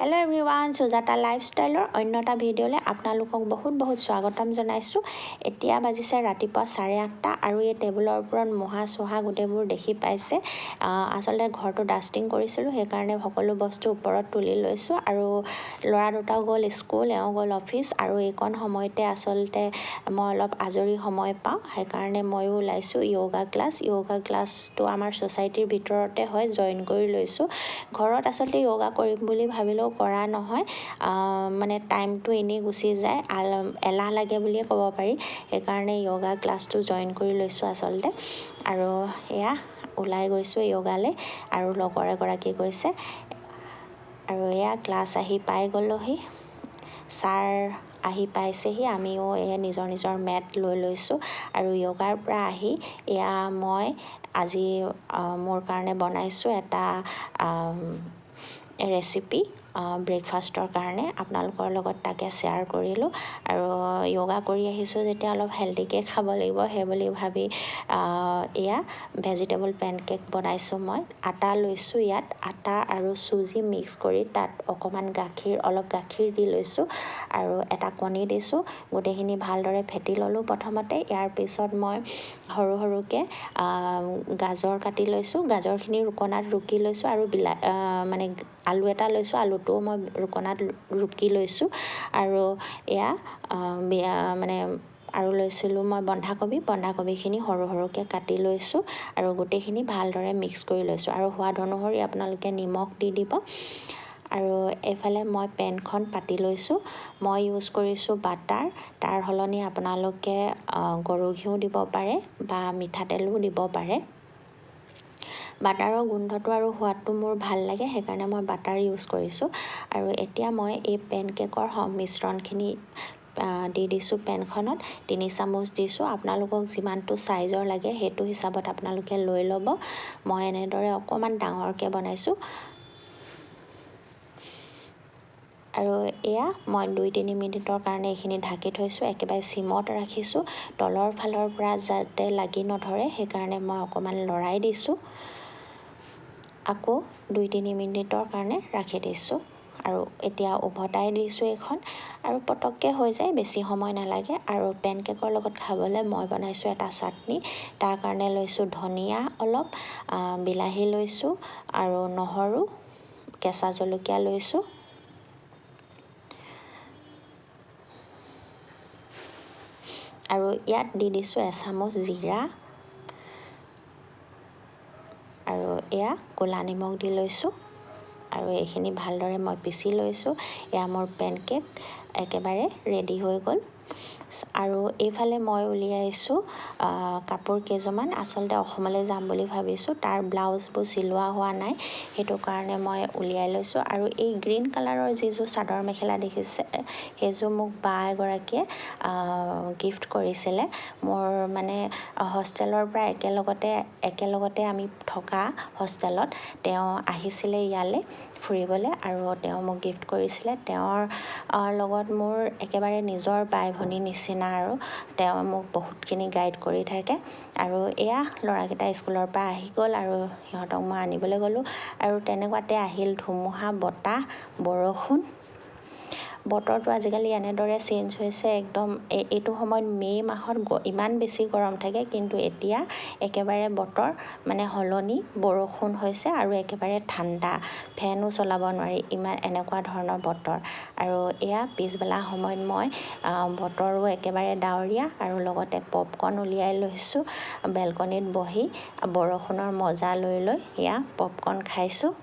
Hello' everyone, Sujata লাইফষ্টাইলৰ অন্য এটা ভিডিঅ'লৈ আপোনালোকক বহুত স্বাগতম জনাইছোঁ। এতিয়া বাজিছে ৰাতিপুৱা 8:30 আৰু এই টেবুলৰ ওপৰত মহা চহা গোটেইবোৰ দেখি পাইছে। আচলতে ঘৰটো ডাষ্টিং কৰিছিলোঁ, সেইকাৰণে সকলো বস্তু ওপৰত তুলি লৈছোঁ। আৰু ল'ৰা দুটাও গ'ল স্কুল, এওঁ গ'ল অফিচ, আৰু এইকণ সময়তে আচলতে মই অলপ আজৰি সময় পাওঁ, সেইকাৰণে ময়ো ওলাইছোঁ য়োগা ক্লাছটো আমাৰ ছ'চাইটিৰ ভিতৰতে হয়, জইন কৰি লৈছোঁ। ঘৰত আচলতে য়োগা কৰিম বুলি ভাবিলেও কৰা নহয়, মানে টাইমটো এনেই গুচি যায়, এলাহ লাগে বুলিয়ে ক'ব পাৰি। সেইকাৰণে য়োগা ক্লাছটো জইন কৰি লৈছোঁ আচলতে। আৰু এয়া ওলাই গৈছোঁ য়োগালৈ, আৰু লগৰ এগৰাকী গৈছে। আৰু এয়া ক্লাছ আহি পাই গ'লোহি, ছাৰ আহি পাইছেহি, আমিও এয়া নিজৰ মেট লৈ লৈছোঁ। আৰু য়োগাৰ পৰা আহি এয়া মই আজি মোৰ কাৰণে বনাইছোঁ এটা ৰেচিপি ব্ৰেকফাষ্টৰ কাৰণে, আপোনালোকৰ লগত তাকে শ্বেয়াৰ কৰিলোঁ। আৰু য়োগা কৰি আহিছোঁ যেতিয়া অলপ হেল্ডিকৈ খাব লাগিব, সেইবুলি ভাবি এয়া ভেজিটেবল পেনকেক বনাইছোঁ। মই আটা লৈছোঁ, ইয়াত আটা আৰু চুজি মিক্স কৰি তাত অকণমান অলপ গাখীৰ দি লৈছোঁ, আৰু এটা কণী দিছোঁ। গোটেইখিনি ভালদৰে ফেটি ল'লোঁ প্ৰথমতে। ইয়াৰ পিছত মই সৰুকৈ গাজৰ কাটি লৈছোঁ, গাজৰখিনি ৰুকনাত ৰুকি লৈছোঁ, আৰু মানে আলু এটা লৈছোঁ, আলুটোও মই ৰুকনাত ৰুকি লৈছোঁ। আৰু এয়া মানে আৰু লৈছিলোঁ মই বন্ধাকবিখিনি সৰুকৈ কাটি লৈছোঁ, আৰু গোটেইখিনি ভালদৰে মিক্স কৰি লৈছোঁ। আৰু সোৱাদ অনুসৰি আপোনালোকে নিমখ দি দিব। আৰু এইফালে মই পেনখন পাতি লৈছোঁ। মই ইউজ কৰিছোঁ বাটাৰ, তাৰ সলনি আপোনালোকে গৰু ঘিউ দিব পাৰে বা মিঠাতেলো দিব পাৰে। বাটাৰৰ গোন্ধটো আৰু সোৱাদটো মোৰ ভাল লাগে, সেইকাৰণে মই বাটাৰ ইউজ কৰিছোঁ। আৰু এতিয়া মই এই পেনকেকৰ মিশ্ৰণখিনি দি দিছোঁ পেনখনত, 3 চামুচ দিছোঁ। আপোনালোকক যিমানটো চাইজৰ লাগে সেইটো হিচাপত আপোনালোকে লৈ ল'ব। মই এনেদৰে অকণমান ডাঙৰকৈ বনাইছোঁ। আৰু এয়া মই 2-3 মিনিটৰ কাৰণে এইখিনি ঢাকি থৈছোঁ, একেবাৰে চিমত ৰাখিছোঁ, তলৰ ফালৰ পৰা যাতে লাগি নধৰে, সেইকাৰণে মই অকণমান লৰাই দিছোঁ। আকৌ 2-3 মিনিটৰ কাৰণে ৰাখি দিছোঁ। আৰু এতিয়া উভতাই দিছোঁ এইখন, আৰু পটককৈ হৈ যায়, বেছি সময় নালাগে। আৰু পেনকেকৰ লগত খাবলৈ মই বনাইছোঁ এটা চাটনি। তাৰ কাৰণে লৈছোঁ ধনিয়া অলপ, বিলাহী লৈছোঁ, আৰু নহৰু, কেঁচা জলকীয়া লৈছোঁ। আৰু ইয়াত দি দিছোঁ এচামুচ জিৰা, আৰু এয়া ক'লা নিমখ দি লৈছোঁ। আৰু এইখিনি ভালদৰে মই পিচি লৈছোঁ। এয়া মোৰ পেনকেক একেবাৰে ৰেডি হৈ গ'ল। আৰু এইফালে মই উলিয়াইছোঁ কাপোৰ কেইযোৰমান। আচলতে অসমলৈ যাম বুলি ভাবিছোঁ, তাৰ ব্লাউজবোৰ চিলোৱা হোৱা নাই, সেইটো কাৰণে মই উলিয়াই লৈছোঁ। আৰু এই গ্ৰীণ কালাৰৰ যিযোৰ চাদৰ মেখেলা দেখিছে, সেইযোৰ মোক বা এগৰাকীয়ে গিফ্ট কৰিছিলে। মোৰ মানে হোষ্টেলৰ পৰা একেলগতে আমি থকা হোষ্টেলত তেওঁ আহিছিলে ইয়ালৈ ফুৰিবলৈ, আৰু তেওঁ মোক গিফ্ট কৰিছিলে। তেওঁৰ লগত মোৰ একেবাৰে নিজৰ বাই ভনী নিচিনা, আৰু তেওঁ মোক বহুতখিনি গাইড কৰি থাকে। আৰু এয়া ল'ৰাকেইটা স্কুলৰ পৰা আহি গ'ল, আৰু সিহঁতক মই আনিবলৈ গ'লোঁ। আৰু তেনেকুৱাতে আহিল ধুমুহা, বতাহ, বৰষুণ। বতৰটো আজিকালি এনেদৰে চেঞ্জ হৈছে, একদম এইটো সময়ত মে' মাহত ইমান বেছি গৰম থাকে, কিন্তু এতিয়া একেবাৰে বতৰ মানে সলনি, বৰষুণ হৈছে, আৰু একেবাৰে ঠাণ্ডা, ফেনো চলাব নোৱাৰি, এনেকুৱা ধৰণৰ বতৰ। আৰু এয়া পিছবেলা সময়ত মই বতৰো একেবাৰে ডাৱৰীয়া, আৰু লগতে পপকৰ্ণ উলিয়াই লৈছোঁ, বেলকনিত বহি বৰষুণৰ মজা লৈ এয়া পপকৰ্ণ খাইছোঁ।